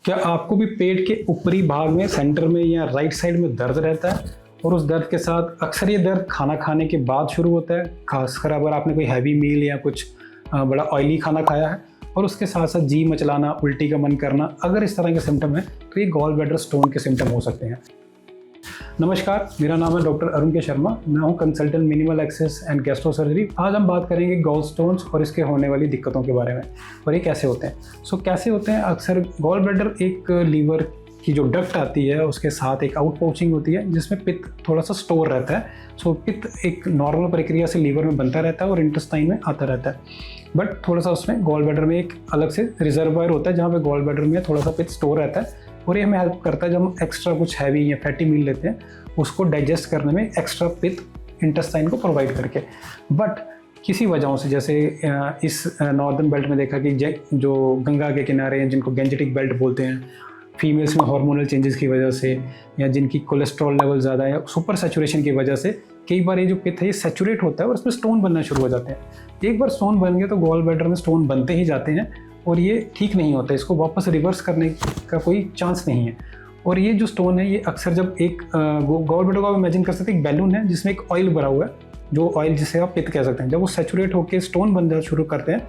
क्या आपको भी पेट के ऊपरी भाग में, सेंटर में या राइट साइड में दर्द रहता है और उस दर्द के साथ अक्सर ये दर्द खाना खाने के बाद शुरू होता है, खासकर अगर आपने कोई हैवी मील या कुछ बड़ा ऑयली खाना खाया है और उसके साथ साथ जी मचलाना, उल्टी का मन करना, अगर इस तरह के सिम्टम है तो ये गॉल ब्लैडर स्टोन के सिम्टम हो सकते हैं। नमस्कार, मेरा नाम है डॉक्टर अरुण के शर्मा। मैं हूं consultant minimal access and gastro surgery. आज हम बात करेंगे गॉल स्टोन्स और इसके होने वाली दिक्कतों के बारे में और ये कैसे होते हैं। कैसे होते हैं? अक्सर गॉल ब्लैडर एक लीवर की जो डक्ट आती है उसके साथ एक आउट पाउचिंग होती है जिसमें पित्त थोड़ा सा स्टोर रहता है। पित्त एक नॉर्मल प्रक्रिया से लीवर में बनता रहता है और इंटेस्टाइन में आता रहता है, बट थोड़ा सा उसमें गॉल ब्लैडर में एक अलग से रिजर्वायर होता है जहाँ पे गॉल ब्लैडर में थोड़ा सा पित्त स्टोर रहता है और ये हमें हेल्प करता है जब हम एक्स्ट्रा कुछ हैवी या फैटी मील लेते हैं उसको डाइजेस्ट करने में, एक्स्ट्रा पित्त इंटेस्टाइन को प्रोवाइड करके। बट किसी वजहों से, जैसे इस नॉर्दर्न बेल्ट में देखा कि जो गंगा के किनारे हैं जिनको गेंजेटिक बेल्ट बोलते हैं, फीमेल्स में हार्मोनल चेंजेस की वजह से या जिनकी कोलेस्ट्रॉल लेवल ज़्यादा है, सुपर सैचुरेशन की वजह से कई बार ये जो पित्त है ये सैचुरेट होता है और उसमें स्टोन बनना शुरू हो जाते हैं। एक बार स्टोन बन गए तो गॉल ब्लैडर में स्टोन बनते ही जाते हैं और ये ठीक नहीं होता, इसको वापस रिवर्स करने का कोई चांस नहीं है। और ये जो स्टोन है ये अक्सर जब एक गॉल ब्लैडर को आप इमेजिन कर सकते हैं एक बैलून है जिसमें एक ऑयल भरा हुआ है, जो ऑयल जिसे आप पित्त कह सकते हैं, जब वो सैचुरेट होकर स्टोन बनना शुरू करते हैं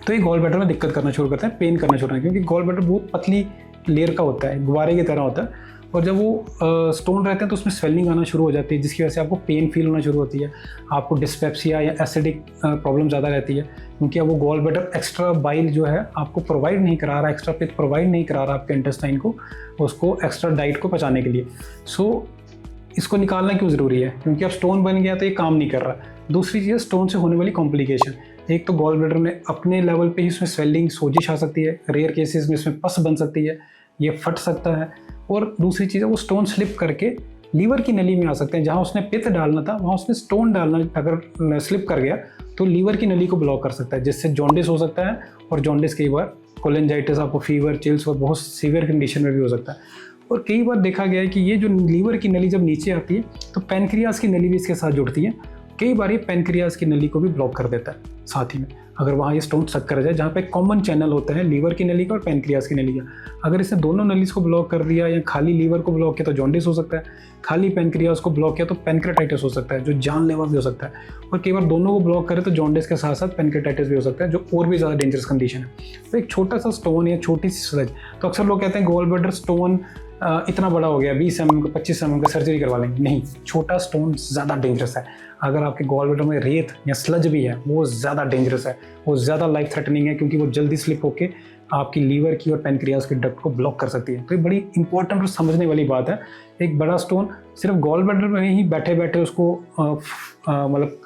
तो ये गॉल ब्लैडर में दिक्कत करना शुरू करते हैं, पेन करना शुरू करते हैं, क्योंकि गॉल ब्लैडर बहुत पतली लेयर का होता है, गुब्बारे की तरह होता है और जब वो स्टोन रहते हैं तो उसमें स्वेलिंग आना शुरू हो जाती है जिसकी वजह से आपको पेन फील होना शुरू होती है, आपको डिस्पेप्सिया या एसिडिक प्रॉब्लम ज़्यादा रहती है, क्योंकि अब वो गॉल ब्लैडर एक्स्ट्रा बाइल जो है आपको प्रोवाइड नहीं करा रहा, एक्स्ट्रा पित्त प्रोवाइड नहीं करा रहा आपके इंटेस्टाइन को उसको एक्स्ट्रा डाइट को पचाने के लिए। इसको निकालना क्यों ज़रूरी है? क्योंकि अब स्टोन बन गया तो ये काम नहीं कर रहा। दूसरी चीज़, स्टोन से होने वाली कॉम्प्लिकेशन। एक तो गॉल ब्लैडर में अपने लेवल पे ही उसमें स्वेलिंग, सोजिश आ सकती है, रेयर केसेस में इसमें पस बन सकती है, ये फट सकता है। और दूसरी चीज़ है वो स्टोन स्लिप करके लीवर की नली में आ सकते हैं, जहाँ उसने पित्त डालना था वहाँ उसने स्टोन डालना अगर स्लिप कर गया तो लीवर की नली को ब्लॉक कर सकता है, जिससे जॉन्डिस हो सकता है और जॉन्डिस कई बार कोलेंजाइटिस, आपको फीवर, चिल्स और बहुत सीवियर कंडीशन में भी हो सकता है। और कई बार देखा गया है कि ये जो लीवर की नली जब नीचे आती है तो पैनक्रियाज की नली भी इसके साथ जुड़ती है, कई बार ये पैनक्रियाज की नली को भी ब्लॉक कर देता है साथ ही में, अगर वहाँ ये स्टोन स्टक कर जाए जहाँ पे कॉमन चैनल होता है लीवर की नली का और पैनक्रियाज की नली का। अगर इसने दोनों नलीज को ब्लॉक कर दिया या खाली लीवर को ब्लॉक किया तो जॉन्डिस हो सकता है, खाली पैनक्रियाज को ब्लॉक किया तो पैनक्रेटाइटिस हो सकता है जो जानलेवा भी हो सकता है, और कई बार दोनों को ब्लॉक करे तो जॉन्डिस के साथ साथ पैनक्रेटाइटिस भी हो सकता है जो और भी ज़्यादा डेंजरस कंडीशन है। तो एक छोटा सा स्टोन या छोटी सी स्लज, तो अक्सर लोग कहते हैं गॉल ब्लैडर स्टोन इतना बड़ा हो गया, 20 mm का, 25 mm का, सर्जरी करवा लेंगे। नहीं, छोटा स्टोन ज़्यादा डेंजरस है। अगर आपके गॉल ब्लैडर में रेत या स्लज भी है वो ज़्यादा डेंजरस है, वो ज़्यादा लाइफ थ्रेटनिंग है, क्योंकि वो जल्दी स्लिप होकर आपकी लीवर की और पैनक्रियाज की डक्ट को ब्लॉक कर सकती है। तो ये बड़ी इंपॉर्टेंट और समझने वाली बात है। एक बड़ा स्टोन सिर्फ गॉल ब्लैडर में ही बैठे बैठे उसको मतलब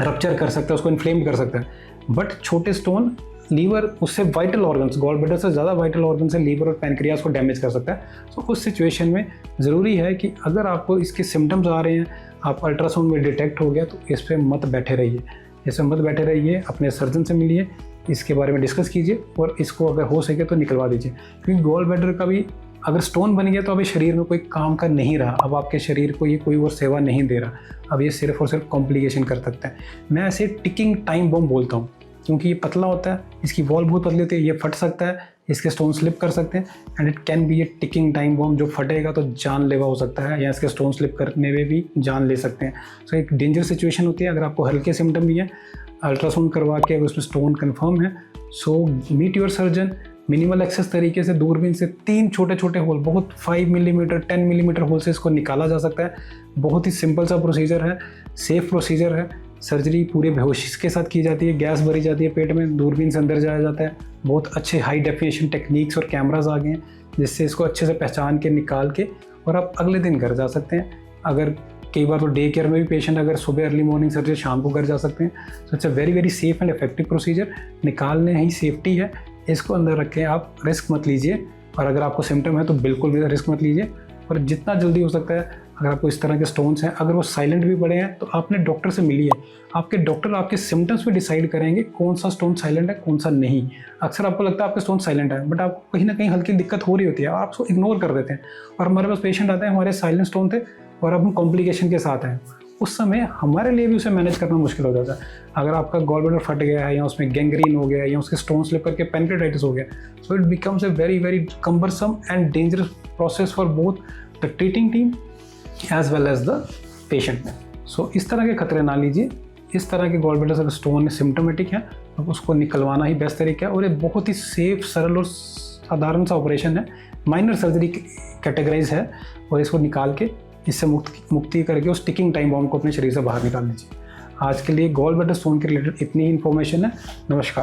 रप्चर कर सकता है, उसको इन्फ्लेम कर सकता है, बट छोटे स्टोन लीवर, उससे वाइटल ऑर्गन्स, गॉल ब्लैडर से ज़्यादा वाइटल ऑर्गन है लीवर और पैनक्रियाज को डैमेज कर सकता है। उस सिचुएशन में ज़रूरी है कि अगर आपको इसके सिम्टम्स आ रहे हैं, आप अल्ट्रासाउंड में डिटेक्ट हो गया तो इस पर मत बैठे रहिए, अपने सर्जन से मिलिए, इसके बारे में डिस्कस कीजिए और इसको अगर हो सके तो निकलवा दीजिए। क्योंकि गॉल ब्लैडर का भी अगर स्टोन बन गया तो अभी शरीर में कोई काम का नहीं रहा, अब आपके शरीर को ये कोई और सेवा नहीं दे रहा, अब ये सिर्फ और सिर्फ कॉम्प्लिकेशन कर सकता है। मैं ऐसे टिकिंग टाइम बम बोलता हूँ, क्योंकि ये पतला होता है, इसकी वॉल बहुत पतली होती है, ये फट सकता है, इसके स्टोन स्लिप कर सकते हैं and it can be A ticking time bomb, जो फटेगा तो जानलेवा हो सकता है या इसके स्टोन स्लिप करने में भी जान ले सकते हैं। एक डेंजर सिचुएशन होती है। अगर आपको हल्के सिम्टम भी हैं, अल्ट्रासाउंड करवा के अगर उसमें स्टोन कन्फर्म है, meet your surgeon. Minimal access तरीके से दूरबीन से 3 छोटे छोटे होल, बहुत 5 mm 10 mm होल से इसको निकाला जा सकता है। बहुत ही सिंपल सा प्रोसीजर है, सेफ प्रोसीजर है। सर्जरी पूरे बेहोशी के साथ की जाती है, गैस भरी जाती है पेट में, दूरबीन से अंदर जाया जाता है। बहुत अच्छे हाई डेफिनेशन टेक्निक्स और कैमराज आ गए हैं जिससे इसको अच्छे से पहचान के निकाल के और आप अगले दिन घर जा सकते हैं। अगर कई बार तो डे केयर में भी पेशेंट अगर सुबह अर्ली मॉर्निंग सर्जरी, शाम को घर जा सकते हैं। So it's a very very safe and effective procedure. निकालने ही सेफ्टी है, इसको अंदर रखें, आप रिस्क मत लीजिए। और अगर आपको सिम्टम है तो बिल्कुल भी रिस्क मत लीजिए। और जितना जल्दी हो सकता है, अगर आपको इस तरह के स्टोन्स हैं, अगर वो साइलेंट भी पड़े हैं तो आपने डॉक्टर से मिलिए। आपके डॉक्टर आपके सिम्टम्स पे डिसाइड करेंगे कौन सा स्टोन साइलेंट है, कौन सा नहीं। अक्सर आपको लगता है आपके स्टोन साइलेंट है, बट आपको कहीं ना कहीं हल्की दिक्कत हो रही होती है, आप उसको इग्नोर कर देते हैं। और हमारे पास पेशेंट आते हैं, हमारे साइलेंट स्टोन थे और अब हम कॉम्प्लिकेशन के साथ हैं, उस समय हमारे लिए भी उसे मैनेज करना मुश्किल हो जाता है। अगर आपका गॉल ब्लैडर फट गया है या उसमें गैंग्रीन हो गया है या उसके स्टोन स्लिप करके पेनक्रेटाइटिस हो गया, so it becomes a very very cumbersome and dangerous process for both the treating team as well as the patient. So इस तरह के खतरे ना लीजिए। इस तरह के गॉल ब्लैडर अगर स्टोन सिम्टोमेटिक है तो उसको निकलवाना ही बेस्ट तरीका है, और ये बहुत ही सेफ, सरल और साधारण सा ऑपरेशन है, माइनर सर्जरी कैटेगराइज है, और इसको निकाल के इससे मुक्ति करके उस टिकिंग टाइम बॉम्ब को अपने शरीर से बाहर निकाल दीजिए। आज के लिए गॉल ब्लैडर स्टोन के रिलेटेड इतनी इन्फॉर्मेशन है। नमस्कार।